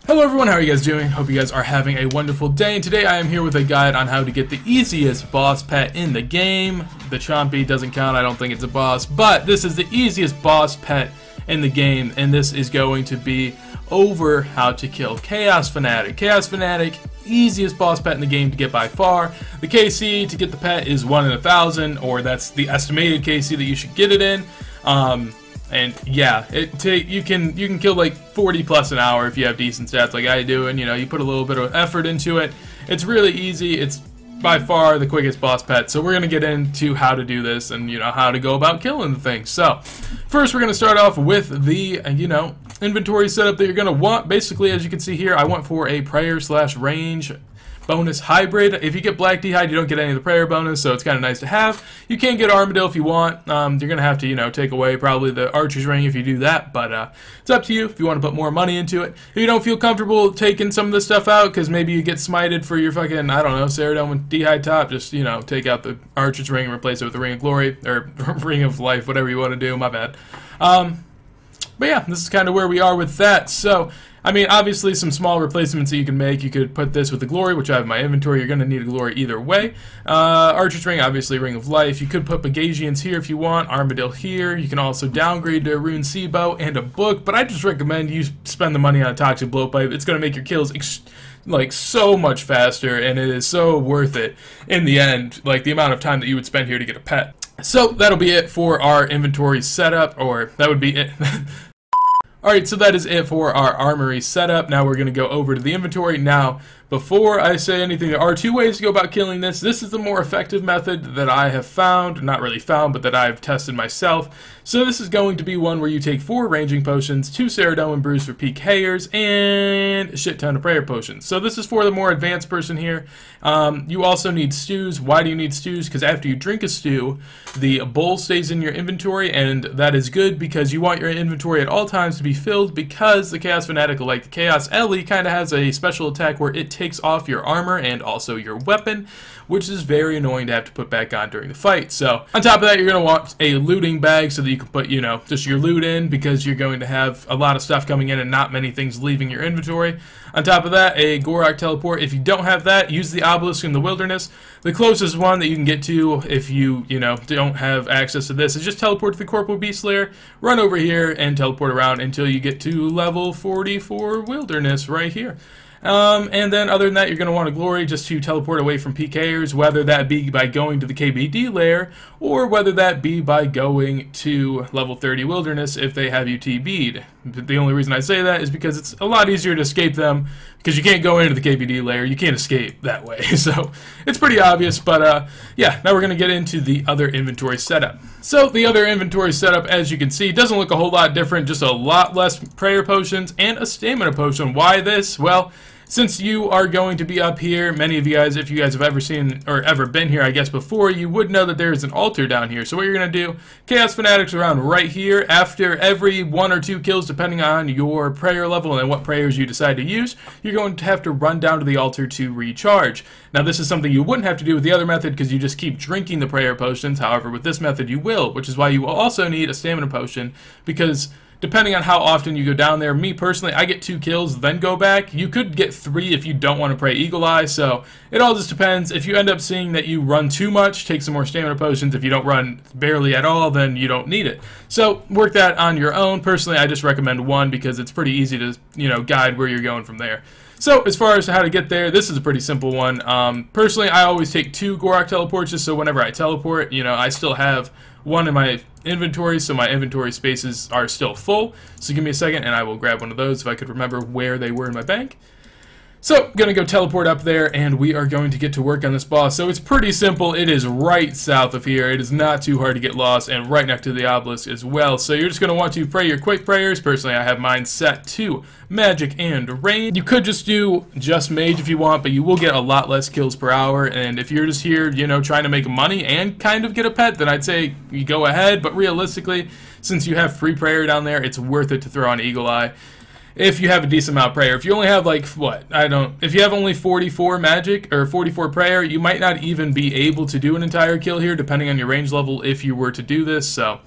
Hello everyone, how are you guys doing? Hope you guys are having a wonderful day, and today I am here with a guide on how to get the easiest boss pet in the game. The Chompy doesn't count, I don't think it's a boss, but this is the easiest boss pet in the game, and this is going to be over how to kill Chaos Fanatic. Chaos Fanatic, easiest boss pet in the game to get by far. The KC to get the pet is 1 in 1,000, or that's the estimated KC that you should get it in. And yeah, you can kill like 40 plus an hour if you have decent stats like I do, and you put a little bit of effort into it. It's really easy. It's by far the quickest boss pet. So we're gonna get into how to do this and how to go about killing the thing. So first we're gonna start off with the inventory setup that you're gonna want. Basically, as you can see here, I went for a prayer / range bonus hybrid. If you get black d'hide, you don't get any of the prayer bonus, so it's kind of nice to have. You can get armadillo if you want. You're gonna have to take away probably the archer's ring if you do that, but it's up to you if you want to put more money into it. If you don't feel comfortable taking some of this stuff out because maybe you get smited for your fucking, I don't know, Ceradon with d'hide top, just take out the archer's ring and replace it with the ring of glory or ring of life, whatever you want to do. My bad. But yeah, this is kind of where we are with that. So I mean, obviously some small replacements that you can make. You could put this with the glory, which I have in my inventory. You're going to need a glory either way. Archer's ring, obviously ring of life. You could put Bagagians here if you want, armadillo here. You can also downgrade to a Runescape bow and a book, but I just recommend you spend the money on a toxic blowpipe. It's going to make your kills like so much faster, and it is so worth it in the end, like the amount of time that you would spend here to get a pet. So that'll be it for our inventory setup, or that would be it. Alright, so that is it for our armory setup. Now we're going to go over to the inventory. Now, before I say anything, there are 2 ways to go about killing this. This is the more effective method that I have found, not really found, but that I've tested myself. So this is going to be one where you take 4 ranging potions, 2 Ceradon brews for peak hayers, and a shit ton of prayer potions. So this is for the more advanced person here. You also need stews. Why do you need stews? Because after you drink a stew, the bowl stays in your inventory, and that is good because you want your inventory at all times to be filled, because the Chaos Fanatic, like the Chaos Ellie, kind of has a special attack where it takes off your armor and also your weapon, which is very annoying to have to put back on during the fight. So on top of that, you're going to want a looting bag so that you can put just your loot in, because you're going to have a lot of stuff coming in and not many things leaving your inventory. On top of that, a Gorok teleport. If you don't have that, use the obelisk in the wilderness. The closest one that you can get to if you don't have access to this is just teleport to the Corporal Beast Lair, run over here and teleport around until you get to level 44 wilderness right here. And then other than that, you're going to want a glory just to teleport away from PKers, whether that be by going to the KBD lair, or whether that be by going to level 30 wilderness if they have you TB'd. The only reason I say that is because it's a lot easier to escape them, because you can't go into the KBD lair, you can't escape that way. So it's pretty obvious, but yeah, now we're going to get into the other inventory setup. So the other inventory setup, as you can see, doesn't look a whole lot different, just a lot less prayer potions and a stamina potion. Why this? Well, since you are going to be up here, many of you guys, if you guys have ever seen or ever been here, I guess, before, you would know that there is an altar down here. So what you're going to do, Chaos Fanatics around right here. After every 1 or 2 kills, depending on your prayer level and what prayers you decide to use, you're going to have to run down to the altar to recharge. Now, this is something you wouldn't have to do with the other method because you just keep drinking the prayer potions. However, with this method, you will, which is why you will also need a stamina potion, because depending on how often you go down there, me personally, I get 2 kills, then go back. You could get 3 if you don't want to pray Eagle Eye, so it all just depends. If you end up seeing that you run too much, take some more stamina potions. If you don't run barely at all, then you don't need it. So work that on your own. Personally, I just recommend 1 because it's pretty easy to, guide where you're going from there. So as far as how to get there, this is a pretty simple one. Personally, I always take 2 Gorok teleports just so whenever I teleport, I still have 1 in my inventory, so my inventory spaces are still full. So give me a second and I will grab one of those if I could remember where they were in my bank. So, gonna go teleport up there, and we are going to get to work on this boss. So it's pretty simple. It is right south of here. It is not too hard to get lost, and right next to the obelisk as well. So you're just gonna want to pray your quick prayers. Personally, I have mine set to magic and rain. You could just do just mage if you want, but you will get a lot less kills per hour. And if you're just here, trying to make money and kind of get a pet, then I'd say you go ahead. But realistically, since you have free prayer down there, it's worth it to throw on Eagle Eye. If you have a decent amount of prayer. If you only have if you have only 44 magic or 44 prayer, you might not even be able to do an entire kill here depending on your range level if you were to do this. So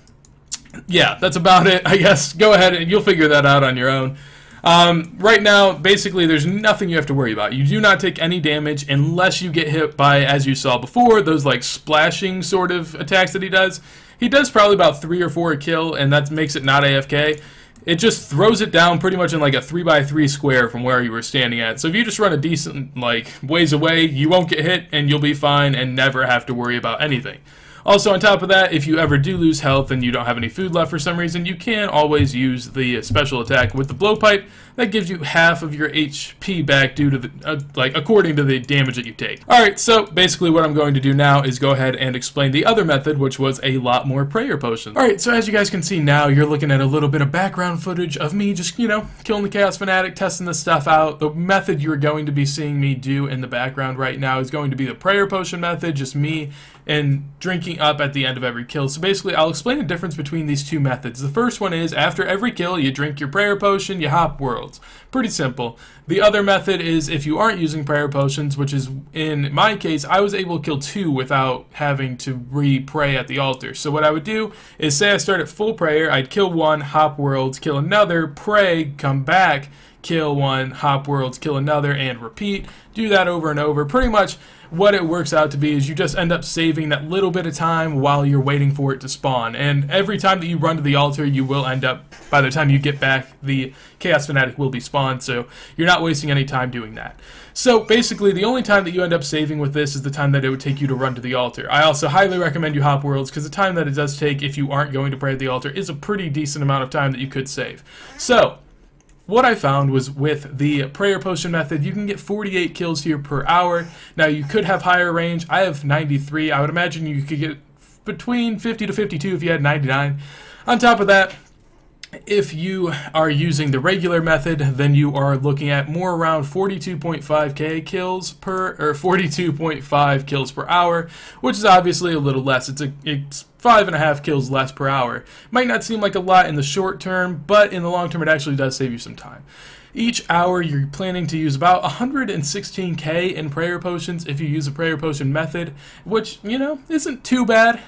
yeah, that's about it, I guess. Go ahead and you'll figure that out on your own. Right now, basically, there's nothing you have to worry about. You do not take any damage unless you get hit by, as you saw before, those like splashing sort of attacks that he does. He does probably about 3 or 4 a kill, and that makes it not AFK. It just throws it down pretty much in like a 3x3 square from where you were standing at. So if you just run a decent like ways away, you won't get hit and you'll be fine and never have to worry about anything. Also, on top of that, if you ever do lose health and you don't have any food left for some reason, you can always use the special attack with the blowpipe. That gives you half of your HP back due to the, according to the damage that you take. Alright, so basically what I'm going to do now is go ahead and explain the other method, which was a lot more prayer potions. Alright, so as you guys can see now, you're looking at a little bit of background footage of me just, you know, killing the Chaos Fanatic, testing this stuff out. The method you're going to be seeing me do in the background right now is going to be the prayer potion method, just me and drinking up at the end of every kill. So basically, I'll explain the difference between these two methods. The first one is, after every kill, you drink your prayer potion, you hop worlds. Pretty simple. The other method is, if you aren't using prayer potions, which is, in my case, I was able to kill 2 without having to re-pray at the altar. So what I would do is, say I start at full prayer, I'd kill 1, hop worlds, kill another, pray, come back, kill 1, hop worlds, kill another, and repeat. Do that over and over. Pretty much what it works out to be is you just end up saving that little bit of time while you're waiting for it to spawn. And every time that you run to the altar, you will end up, by the time you get back, the Chaos Fanatic will be spawned, so you're not wasting any time doing that. So basically, the only time that you end up saving with this is the time that it would take you to run to the altar. I also highly recommend you hop worlds, because the time that it does take if you aren't going to pray at the altar is a pretty decent amount of time that you could save. So what I found was, with the prayer potion method, you can get 48 kills here per hour. Now, you could have higher range. I have 93. I would imagine you could get between 50 to 52 if you had 99. On top of that, if you are using the regular method, then you are looking at more around 42.5k kills per, or 42.5 kills per hour, which is obviously a little less. It's 5.5 kills less per hour. Might not seem like a lot in the short term, but in the long term it actually does save you some time. Each hour you're planning to use about 116k in prayer potions if you use a prayer potion method, which, you know, isn't too bad.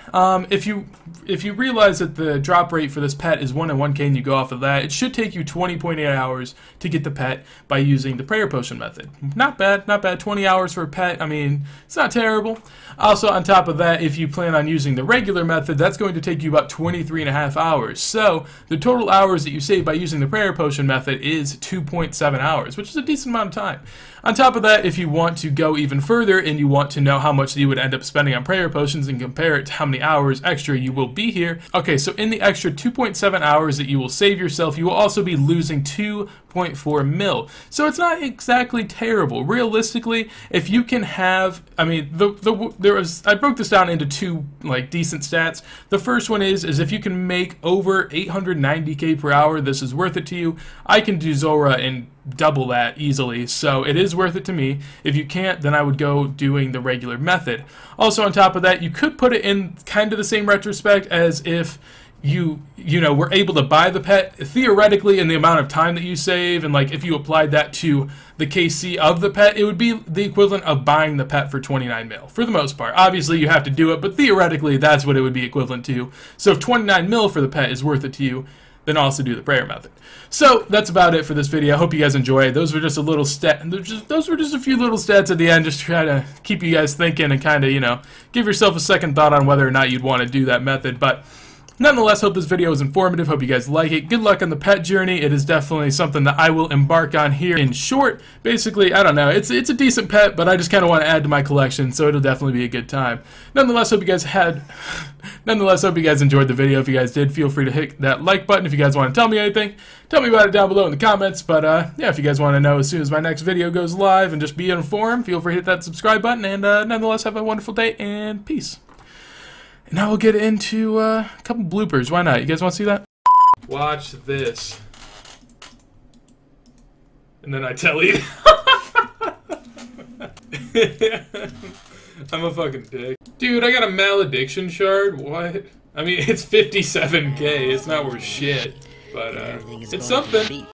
If you realize that the drop rate for this pet is 1 in 1k and you go off of that, it should take you 20.8 hours to get the pet by using the prayer potion method. Not bad, not bad. 20 hours for a pet, I mean, it's not terrible. Also, on top of that, if you plan on using the regular method, that's going to take you about 23.5 hours. So the total hours that you save by using the prayer potion method is 2.7 hours, which is a decent amount of time. On top of that, if you want to go even further and you want to know how much you would end up spending on prayer potions and compare it to how many hours extra you will be here, okay, so in the extra 2.7 hours that you will save yourself, you will also be losing 2.4 mil. So it's not exactly terrible. Realistically, if you can have, I mean, I broke this down into 2 like decent stats. The first one is if you can make over 890k per hour, this is worth it to you. I can do Zora and double that easily, so it is worth it to me. If you can't, then I would go doing the regular method. Also, on top of that, you could put it in kind of the same retrospect as if you know, were able to buy the pet, theoretically, in the amount of time that you save, and like if you applied that to the KC of the pet, it would be the equivalent of buying the pet for 29 mil, for the most part. Obviously, you have to do it, but theoretically, that's what it would be equivalent to. So if 29 mil for the pet is worth it to you, then also do the prayer method. So that's about it for this video. I hope you guys enjoyed. Those were just a little those were just a few little stats at the end, just try to keep you guys thinking and kind of, you know, give yourself a second thought on whether or not you'd want to do that method. But nonetheless, hope this video was informative. Hope you guys like it. Good luck on the pet journey. It is definitely something that I will embark on here in short. Basically, I don't know. It's a decent pet, but I just kind of want to add to my collection, so it'll definitely be a good time. Nonetheless, hope you guys enjoyed the video. If you guys did, feel free to hit that like button. If you guys want to tell me anything, tell me about it down below in the comments. But yeah, if you guys want to know as soon as my next video goes live and just be informed, feel free to hit that subscribe button. And nonetheless, have a wonderful day and peace. Now we'll get into a couple bloopers. Why not? You guys want to see that? Watch this. And then I tell you. I'm a fucking dick. Dude, I got a malediction shard? What? I mean, it's 57k. It's not worth shit. But, it's something.